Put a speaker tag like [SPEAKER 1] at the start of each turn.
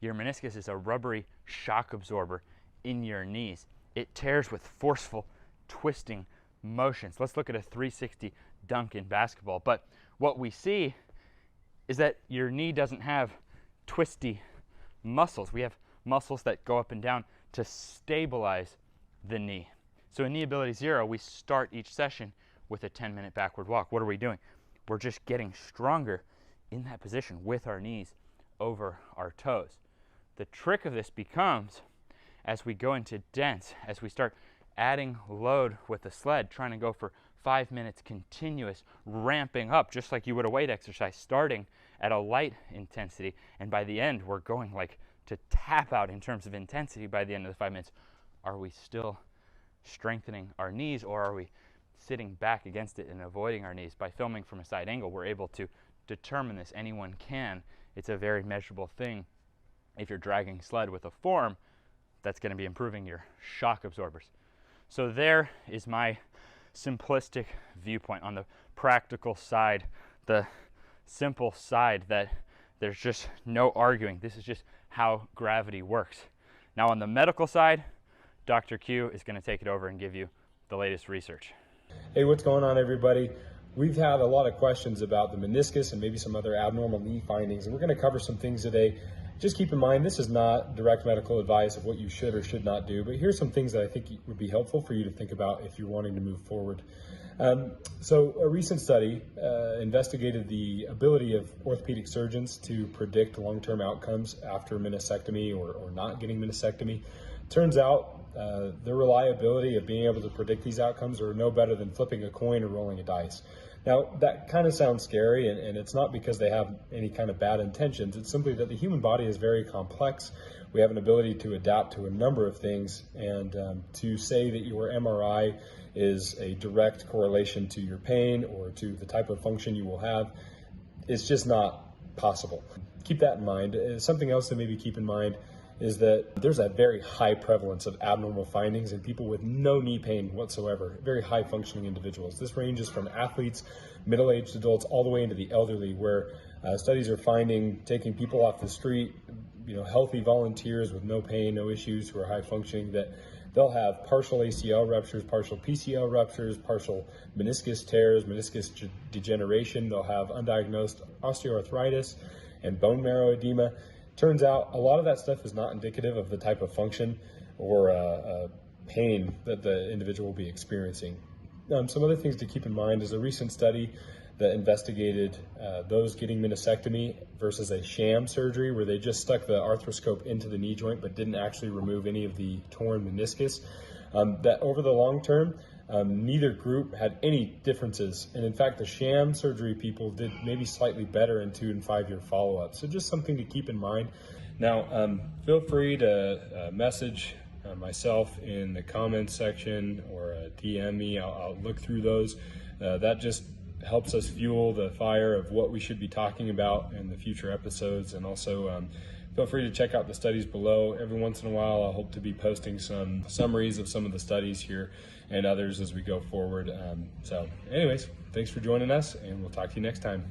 [SPEAKER 1] Your meniscus is a rubbery shock absorber in your knees. It tears with forceful twisting motions. Let's look at a 360 dunk in basketball. But what we see is that your knee doesn't have twisty muscles. We have muscles that go up and down to stabilize the knee. So in Knee Ability Zero, we start each session with a 10-minute backward walk. What are we doing? We're just getting stronger in that position with our knees over our toes. The trick of this becomes, as we go into dense, as we start adding load with the sled, trying to go for 5 minutes continuous, ramping up just like you would a weight exercise, starting at a light intensity, and by the end we're going like to tap out in terms of intensity by the end of the 5 minutes. Are we still strengthening our knees, or are we sitting back against it and avoiding our knees? By filming from a side angle, we're able to determine this. Anyone can. It's a very measurable thing. If you're dragging sled with a form, that's going to be improving your shock absorbers. So there is my simplistic viewpoint on the practical side, the simple side that there's just no arguing. This is just how gravity works. Now on the medical side, Dr. Q is going to take it over and give you the latest research.
[SPEAKER 2] Hey, what's going on, everybody? We've had a lot of questions about the meniscus and maybe some other abnormal knee findings, and we're going to cover some things today. Just keep in mind, this is not direct medical advice of what you should or should not do, but here's some things that I think would be helpful for you to think about if you're wanting to move forward. So a recent study investigated the ability of orthopedic surgeons to predict long-term outcomes after meniscectomy or not getting meniscectomy. Turns out the reliability of being able to predict these outcomes are no better than flipping a coin or rolling a dice. Now, that kind of sounds scary, and it's not because they have any kind of bad intentions. It's simply that the human body is very complex. We have an ability to adapt to a number of things, and to say that your MRI is a direct correlation to your pain or to the type of function you will have is just not possible. Keep that in mind. Something else to maybe keep in mind is that there's a very high prevalence of abnormal findings in people with no knee pain whatsoever, very high functioning individuals. This ranges from athletes, middle-aged adults, all the way into the elderly, where studies are finding, taking people off the street, healthy volunteers with no pain, no issues, who are high functioning, that they'll have partial ACL ruptures, partial PCL ruptures, partial meniscus tears, meniscus degeneration. They'll have undiagnosed osteoarthritis and bone marrow edema. Turns out a lot of that stuff is not indicative of the type of function or pain that the individual will be experiencing. Some other things to keep in mind is a recent study that investigated those getting meniscectomy versus a sham surgery where they just stuck the arthroscope into the knee joint but didn't actually remove any of the torn meniscus. That over the long term, neither group had any differences, and in fact the sham surgery people did maybe slightly better in 2 and 5 year follow-up. So just something to keep in mind. Now feel free to message myself in the comments section or DM me. I'll look through those. That just helps us fuel the fire of what we should be talking about in the future episodes. And also feel free to check out the studies below. Every once in a while I'll hope to be posting some summaries of some of the studies here and others as we go forward. So anyways, thanks for joining us, and we'll talk to you next time.